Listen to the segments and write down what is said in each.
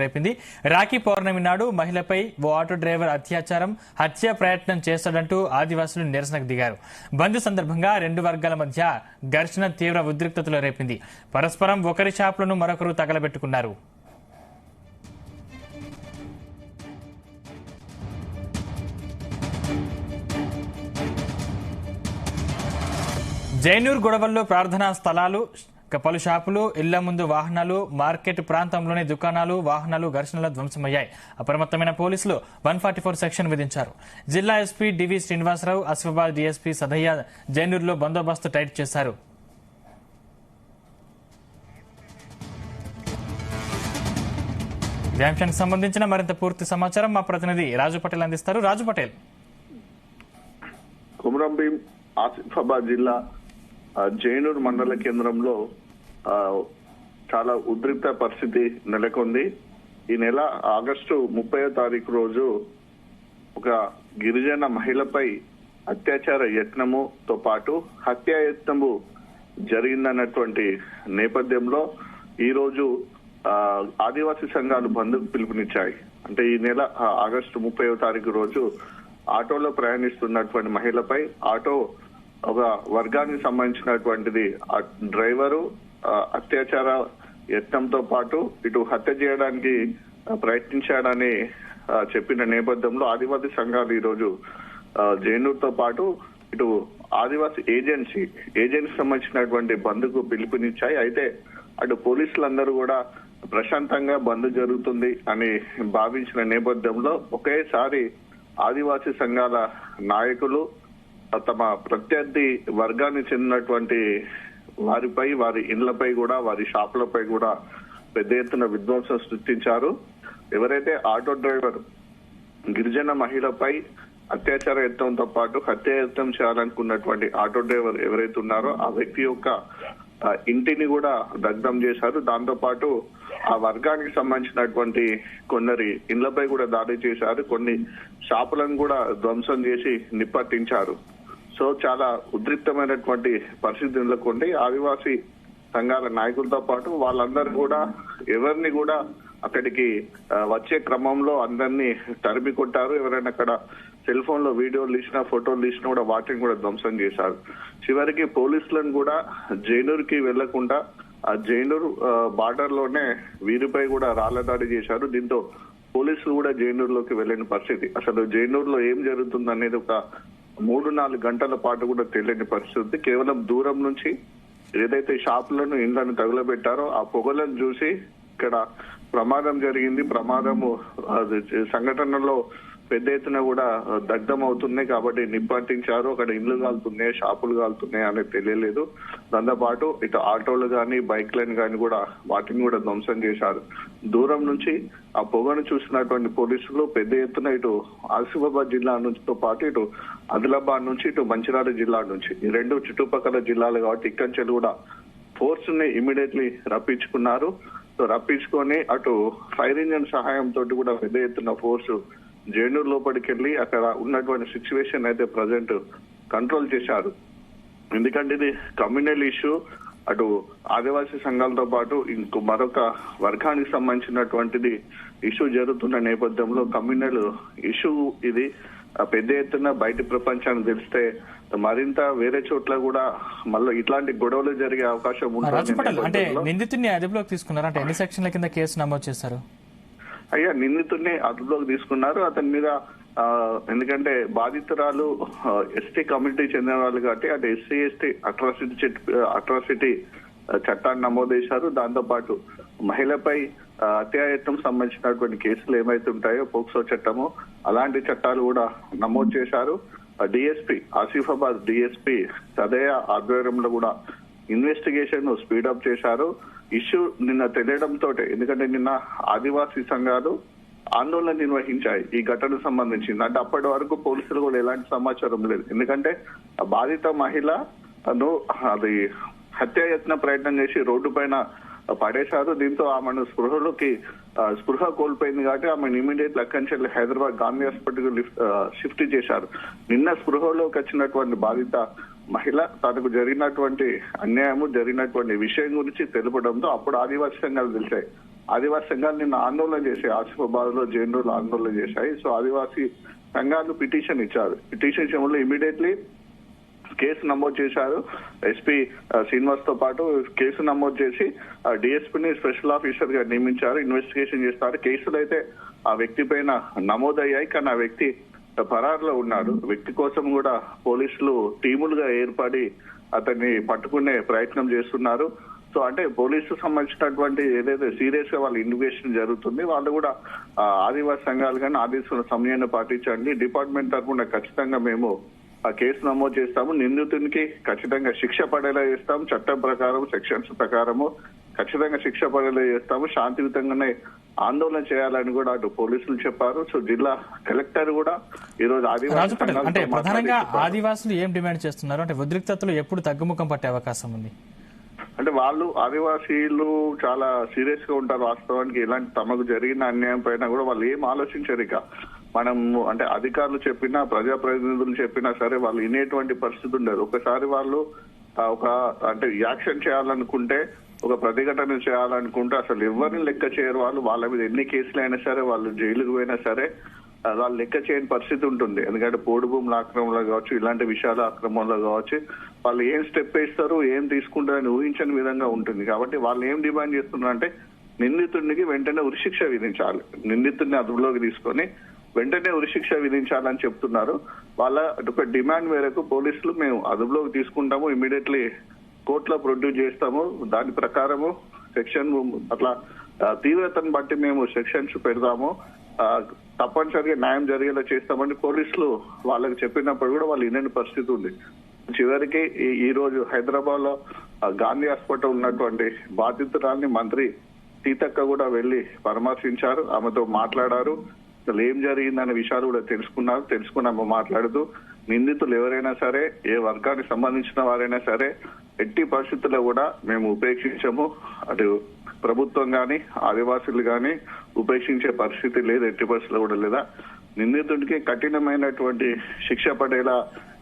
రేపింది. రాఖీ పౌర్ణమి నాడు మహిళపై ఓ auto driver అత్యాచారం, హత్య ప్రయత్నం చేస్తాడంటూ ఆదివాసులు నిరసనకు దిగారు. బంద్ సందర్భంగా రెండు వర్గాల మధ్య ఘర్షణ తీవ్ర ఉద్రిక్తతలో రేపింది. పరస్పరం ఒకరి షాపులను మరొకరు తగలబెట్టుకున్నారు. జైనూర్ గొడవల్లో ప్రార్థనా స్థలాలు, పలు షాపులు, ఇళ్ల ముందు వాహనాలు, మార్కెట్ ప్రాంతంలోని దుకాణాలు, వాహనాలు ఘర్షణలో ధ్వంసమయ్యాయి. అప్రమత్తమైన పోలీసులు 144 సెక్షన్ విధించారు. జిల్లా ఎస్పీ డివి శ్రీనివాసరావు, ఆసిఫాబాద్ డీఎస్పీ సదయ్య జైనూర్లో బందోబస్తు టైట్ చేశారు. ఈ అంశానికి సంబంధించిన మరింత పూర్తి సమాచారం మా ప్రతినిధి రాజు పటేల్ అందిస్తారు. రాజు పటేల్. కుమరంభీం ఆసిఫాబాద్ జిల్లా జైనూర్ మండల కేంద్రంలో చాలా ఉద్రిక్త పరిస్థితి నెలకొంది. ఈ నెల ఆగస్టు 30వ తారీఖు రోజు ఒక గిరిజన మహిళపై అత్యాచార యత్నముతో పాటు హత్యా యత్నము జరిగిందన్నటువంటి నేపథ్యంలో ఈ రోజు ఆదివాసీ సంఘాలు బంద్కు పిలుపునిచ్చాయి. అంటే ఈ నెల ఆగస్టు 30వ తారీఖు రోజు ఆటోలో ప్రయాణిస్తున్నటువంటి మహిళపై ఆటో ఒక వర్గానికి సంబంధించినటువంటిది డ్రైవరు అత్యాచార యత్నంతో పాటు ఇటు హత్య చేయడానికి ప్రయత్నించాడని చెప్పిన నేపథ్యంలో ఆదివాసీ సంఘాలు ఈరోజు జైనూర్తో పాటు ఇటు ఆదివాసీ ఏజెన్సీ సంబంధించినటువంటి బంద్కు పిలుపునిచ్చాయి. అయితే అటు పోలీసులందరూ కూడా ప్రశాంతంగా బంద్ జరుగుతుంది అని భావించిన నేపథ్యంలో ఒకేసారి ఆదివాసీ సంఘాల నాయకులు తమ ప్రత్యర్థి వర్గానికి చెందినటువంటి వారిపై, వారి ఇండ్లపై కూడా, వారి షాపులపై కూడా పెద్ద ఎత్తున విధ్వంసం సృష్టించారు. ఎవరైతే ఆటో డ్రైవర్ గిరిజన మహిళపై అత్యాచార యత్నంతో పాటు హత్య యత్నం చేయాలనుకున్నటువంటి ఆటో డ్రైవర్ ఎవరైతే ఉన్నారో ఆ వ్యక్తి యొక్క ఇంటిని కూడా దగ్ధం చేశారు. దాంతో పాటు ఆ వర్గానికి సంబంధించినటువంటి కొందరి ఇండ్లపై కూడా దాడి చేశారు. కొన్ని షాపులను కూడా ధ్వంసం చేసి నిప్పట్టించారు. సో చాలా ఉద్రిక్తమైనటువంటి పరిస్థితి నెలకొంది. ఆదివాసీ సంఘాల నాయకులతో పాటు వాళ్ళందరూ కూడా ఎవరిని కూడా అక్కడికి వచ్చే క్రమంలో అందరినీ తరిమి కొట్టారు. ఎవరైనా అక్కడ సెల్ ఫోన్ లో వీడియోలు తీసినా, ఫోటోలు తీసినా కూడా వాటిని కూడా ధ్వంసం చేశారు. చివరికి పోలీసులను కూడా జైనూర్ కి వెళ్లకుండా ఆ జైనూర్ బార్డర్ లోనే వీరిపై కూడా రాళ్ల దాడి చేశారు. దీంతో పోలీసులు కూడా జైనూర్ లోకి వెళ్లిన పరిస్థితి. అసలు జైనూర్ లో ఏం జరుగుతుంది అనేది ఒక 3-4 గంటల పాటు కూడా తెలియని పరిస్థితి. కేవలం దూరం నుంచి ఏదైతే షాపులను, ఇండ్లను తగులబెట్టారో ఆ పొగలను చూసి ఇక్కడ ప్రమాదం జరిగింది, ప్రమాదము సంఘటనలో పెద్ద ఎత్తున కూడా దగ్ధం అవుతున్నాయి కాబట్టి నిప్పంటించారు. అక్కడ ఇండ్లు కాలుతున్నాయి, షాపులు కాలుతున్నాయి అనేది తెలియలేదు. దాంతో పాటు ఇటు ఆటోలు కానీ, బైక్లను కానీ కూడా వాటిని కూడా ధ్వంసం చేశారు. దూరం నుంచి ఆ పొగను చూసినటువంటి పోలీసులు పెద్ద ఎత్తున ఇటు ఆసిఫాబాద్ జిల్లా నుంచితో పాటు ఇటు ఆదిలాబాద్ నుంచి, ఇటు మంచిర్యాల జిల్లా నుంచి, ఈ రెండు చుట్టుపక్కల జిల్లాలు కాబట్టి ఇక్కడి నుంచి కూడా ఫోర్స్ ని ఇమీడియట్లీ రప్పించుకున్నారు. సో రప్పించుకొని అటు ఫైర్ ఇంజన్ సహాయంతో కూడా పెద్ద ఎత్తున ఫోర్స్ జైనూర్ లోపలికి వెళ్లి అక్కడ ఉన్నటువంటి సిచ్యువేషన్ అయితే ప్రజెంట్ కంట్రోల్ చేశారు. ఎందుకంటే ఇది కమ్యూనల్ ఇష్యూ. అటు ఆదివాసీ సంఘాలతో పాటు ఇంకో మరొక వర్గానికి సంబంధించినటువంటిది ఇష్యూ జరుగుతున్న నేపథ్యంలో కమ్యూనల్ ఇష్యూ ఇది పెద్ద ఎత్తున బయట ప్రపంచానికి తెలిస్తే మరింత వేరే చోట్ల కూడా మళ్ళీ ఇట్లాంటి గొడవలు జరిగే అవకాశం ఉంటుంది. అంటే నిందితుడిని అదుపులోకి తీసుకున్నారు. అంటే ఎన్ని సెక్షన్ల కింద కేసు నమోదు చేశారు? అయ్యా, నిందితుడిని అదుపులోకి తీసుకున్నారు. అతని మీద ఎందుకంటే బాధితురాలు ఎస్టీ కమ్యూనిటీ చెందిన వాళ్ళు కాబట్టి అటు ఎస్సీ ఎస్టీ అట్రాసిటీ చట్టాన్ని నమోదు చేశారు. దాంతో పాటు మహిళపై హత్యాయత్నం సంబంధించినటువంటి కేసులు ఏమైతే ఉంటాయో పోక్సో చట్టము అలాంటి చట్టాలు కూడా నమోదు చేశారు. డిఎస్పీ ఆసిఫాబాద్ డిఎస్పీ సదయ ఆధ్వర్యంలో కూడా ఇన్వెస్టిగేషన్ స్పీడప్ చేశారు. ఇష్యూ నిన్న తెలియడంతో, ఎందుకంటే నిన్న ఆదివాసీ సంఘాలు ఆందోళన నిర్వహించాయి ఈ ఘటనకు సంబంధించింది. అంటే అప్పటి వరకు పోలీసులు కూడా ఎలాంటి సమాచారం లేదు. ఎందుకంటే ఆ బాధిత మహిళను అది హత్యాయత్న ప్రయత్నం చేసి రోడ్డు పైన పడేశారు. దీంతో ఆమెను స్పృహ కోల్పోయింది కాబట్టి ఆమెను ఇమీడియట్ అక్కడి హైదరాబాద్ గాంధీ హాస్పిటల్ షిఫ్ట్ చేశారు. నిన్న స్పృహలోకి వచ్చినటువంటి బాధిత మహిళ తనకు జరిగినటువంటి అన్యాయము, జరిగినటువంటి విషయం గురించి తెలుపడంతో అప్పుడు ఆదివాసీ సంఘాలు తెలిసాయి. ఆదివాసీ సంఘాలు నిన్న ఆందోళన చేశాయి, ఆసిఫాబాద్ లో జైనూర్ లో ఆందోళన చేశాయి. సో ఆదివాసీ సంఘాలు పిటిషన్ ఇచ్చారు. పిటిషన్ ఇచ్చే ఇమీడియట్లీ కేసు నమోదు చేశారు. ఎస్పీ శ్రీనివాస్ తో పాటు కేసు నమోదు చేసి డిఎస్పీని స్పెషల్ ఆఫీసర్ గా నియమించారు. ఇన్వెస్టిగేషన్ చేస్తారు. కేసులు అయితే ఆ వ్యక్తి పైన నమోదయ్యాయి, కానీ ఆ వ్యక్తి పరారులో ఉన్నాడు. వ్యక్తి కోసం కూడా పోలీసులు టీములుగా ఏర్పడి అతన్ని పట్టుకునే ప్రయత్నం చేస్తున్నారు. సో అంటే పోలీసుకు సంబంధించినటువంటి ఏదైతే సీరియస్ గా వాళ్ళ ఇన్వెస్టిగేషన్ జరుగుతుంది, వాళ్ళు కూడా ఆదివాసీ సంఘాలు కానీ ఆదివాసుల సమయాన్ని పాటించండి. డిపార్ట్మెంట్ తరఫున ఖచ్చితంగా మేము ఆ కేసు నమోదు చేస్తాము. నిందితునికి ఖచ్చితంగా శిక్ష పడేలా చేస్తాము. చట్టం ప్రకారం సెక్షన్స్ ప్రకారము ఖచ్చితంగా శిక్ష పడేలా చేస్తాము. శాంతియుతంగానే ఆందోళన చేయాలని కూడా అటు పోలీసులు చెప్పారు. సో జిల్లా కలెక్టర్ కూడా ఈ రోజు ఆదివాసీ అంటే ప్రధానంగా ఆదివాసులు ఏం డిమాండ్ చేస్తున్నారు? అంటే ఉద్రిక్తతలు ఎప్పుడు తగ్గుముఖం పట్టే అవకాశం ఉంది? అంటే వాళ్ళు ఆదివాసీలు చాలా సీరియస్ గా ఉంటారు. వాస్తవానికి ఇలాంటి తమకు జరిగిన అన్యాయం పైన కూడా వాళ్ళు ఏం ఆలోచించరు. ఇక మనం అంటే అధికారులు చెప్పినా ప్రజాప్రతినిధులు చెప్పినా సరే వాళ్ళు వినేటువంటి పరిస్థితి ఉండదు. ఒకసారి వాళ్ళు ఒక అంటే యాక్షన్ చేయాలనుకుంటే, ఒక ప్రతిఘటన చేయాలనుకుంటే అసలు ఎవరిని లెక్క చేయరు. వాళ్ళ మీద ఎన్ని కేసులు అయినా సరే, వాళ్ళు జైలుకు పోయినా సరే వాళ్ళు లెక్క చేయని పరిస్థితి ఉంటుంది. ఎందుకంటే పోడు భూముల ఆక్రమణలో కావచ్చు, ఇలాంటి విషయాల ఆక్రమణలో కావచ్చు, వాళ్ళు ఏం స్టెప్ వేస్తారు, ఏం తీసుకుంటారని ఊహించని విధంగా ఉంటుంది. కాబట్టి వాళ్ళు ఏం డిమాండ్ చేస్తున్నారంటే నిందితుడికి వెంటనే ఉరిశిక్ష విధించాలి. నిందితుడిని అదుపులోకి తీసుకొని వెంటనే ఉరిశిక్ష విధించాలని చెప్తున్నారు. వాళ్ళ ఒక డిమాండ్ మేరకు పోలీసులు మేము అదుపులోకి తీసుకుంటాము, ఇమీడియట్లీ కోర్టులో ప్రొడ్యూస్ చేస్తాము, దాని ప్రకారము సెక్షన్ అట్లా తీవ్రతను బట్టి మేము సెక్షన్స్ పెడతాము, తప్పనిసరిగా న్యాయం జరిగేలా చేస్తామని పోలీసులు వాళ్ళకి చెప్పినప్పుడు కూడా వాళ్ళు వినని పరిస్థితి ఉంది. చివరికి ఈ రోజు హైదరాబాద్ లో గాంధీ హాస్పిటల్ ఉన్నటువంటి బాధితురాల్ని మంత్రి సీతక్క కూడా వెళ్లి పరామర్శించారు. ఆమెతో మాట్లాడారు. అసలు ఏం జరిగిందనే విషయాలు కూడా తెలుసుకున్నాము. మాట్లాడుతూ నిందితులు ఎవరైనా సరే, ఏ వర్గానికి సంబంధించిన వారైనా సరే ఎట్టి పరిస్థితుల్లో కూడా మేము ఉపేక్షించము. అటు ప్రభుత్వం గాని ఆదివాసులు గాని ఉపేక్షించే పరిస్థితి లేదు, ఎట్టి పరిస్థితుల్లో కూడా లేదా. నిందితుడికి కఠినమైనటువంటి శిక్ష పడేలా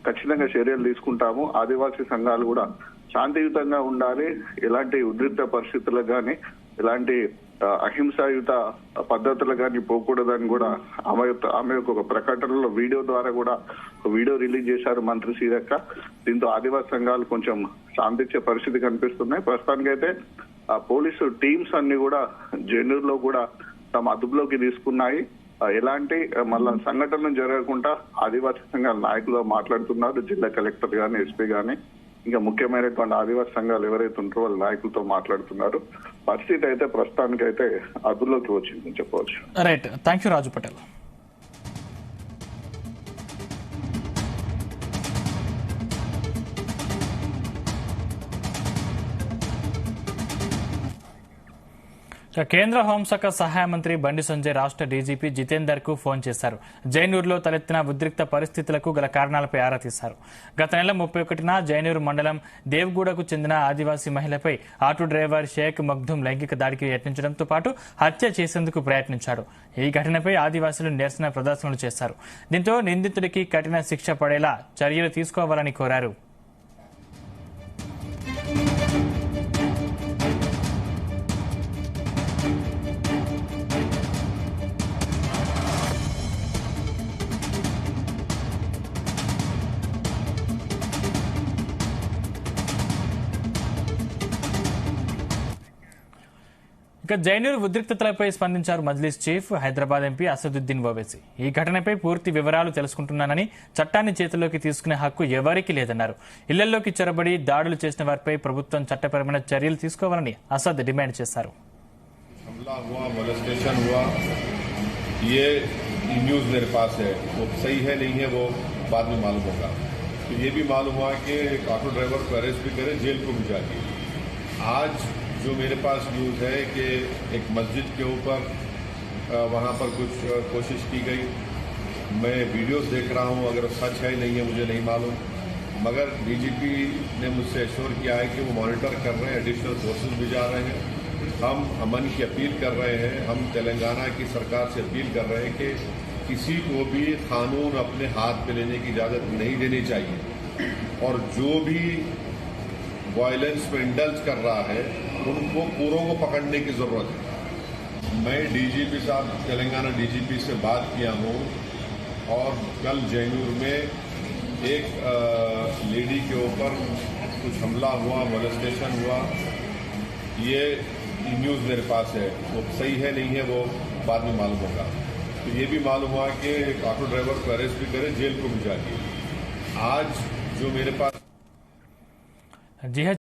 ఖచ్చితంగా చర్యలు తీసుకుంటాము. ఆదివాసీ సంఘాలు కూడా శాంతియుతంగా ఉండాలి. ఎలాంటి ఉద్రిక్త పరిస్థితులకు గాని, ఎలాంటి అహింసాయుత పద్ధతులు కానీ పోకూడదని కూడా ఆమె ఒక ప్రకటనలో వీడియో ద్వారా కూడా వీడియో రిలీజ్ చేశారు మంత్రి సీతక్క. దీంతో ఆదివాసీ సంఘాలు కొంచెం శాంతించే పరిస్థితి కనిపిస్తున్నాయి. ప్రస్తుతానికైతే పోలీసు టీమ్స్ అన్ని కూడా జైనూర్ లో కూడా తమ అదుపులోకి తీసుకున్నాయి. ఎలాంటి మళ్ళా సంఘటనలు జరగకుండా ఆదివాసీ సంఘాల నాయకులు మాట్లాడుతున్నారు. జిల్లా కలెక్టర్ గాని, ఎస్పీ గాని, ఇంకా ముఖ్యమైనటువంటి ఆదివాసీ సంఘాలు ఎవరైతే ఉంటారో వాళ్ళ నాయకులతో మాట్లాడుతున్నారు. పరిస్థితి అయితే ప్రస్తుతానికైతే అదుపులోకి వచ్చిందని చెప్పవచ్చు. రైట్, థ్యాంక్ యూ రాజు పటేల్. కేంద్ర హోంశాఖ సహాయ మంత్రి బండి సంజయ్ రాష్ట్ర డీజీపీ జితేందర్ కు ఫోన్ చేశారు. జైనూరులో తలెత్తిన ఉద్రిక్త పరిస్థితులకు గల కారణాలపై ఆరా తీశారు. గత నెల 31న జైనూరు మండలం దేవ్గూడకు చెందిన ఆదివాసీ మహిళపై ఆటో డ్రైవర్ షేక్ మగ్దూమ్ లైంగిక దాడికి యత్నించడంతో పాటు హత్య చేసేందుకు ప్రయత్నించాడు. ఈ ఘటనపై ఆదివాసీలు నిరసన ప్రదర్శనలు చేశారు. దీంతో నిందితుడికి కఠిన శిక్ష పడేలా చర్యలు తీసుకోవాలని కోరారు. ఇక జైనూరు ఉద్రిక్తతలపై స్పందించారు మజ్లిస్ చీఫ్ హైదరాబాద్ ఎంపీ అసదుద్దీన్ ఓవైసీ. ఈ ఘటనపై పూర్తి వివరాలు తెలుసుకుంటున్నానని, చట్టాన్ని చేతుల్లోకి తీసుకునే హక్కు ఎవరికీ లేదన్నారు. ఇళ్లలోకి చొరబడి దాడులు చేసిన వారిపై ప్రభుత్వం చట్టపరమైన చర్యలు తీసుకోవాలని అసద్ డిమాండ్ చేశారు. जो मेरे पास न्यूज़ है कि एक मस्जिद के ऊपर वहाँ पर कुछ कोशिश की गई। मैं वीडियोस देख रहा हूँ, अगर सच है नहीं है मुझे नहीं मालूम, मगर डीजीपी ने मुझसे एश्योर किया है कि वो मॉनिटर कर रहे हैं, एडिशनल फोर्सेस भी जा रहे हैं। हम अमन की अपील कर रहे हैं, हम तेलंगाना की सरकार से अपील कर रहे हैं कि किसी को भी कानून अपने हाथ में लेने की इजाज़त नहीं देनी चाहिए, और जो भी वायलेंस में इंडल्ज कर रहा है उनको पूरों को पकड़ने की जरूरत है। मैं डीजीपी साहब तेलंगाना डीजीपी से बात किया हूँ और कल जैनूर में एक लेडी के ऊपर कुछ हमला हुआ, मोलेस्टेशन हुआ। ये न्यूज़ मेरे पास है, वो सही है नहीं है वो बाद में मालूम होगा। तो ये भी मालूम हुआ कि एक ऑटो ड्राइवर को अरेस्ट भी करे, जेल को भी जाके। आज जो मेरे पास जी है।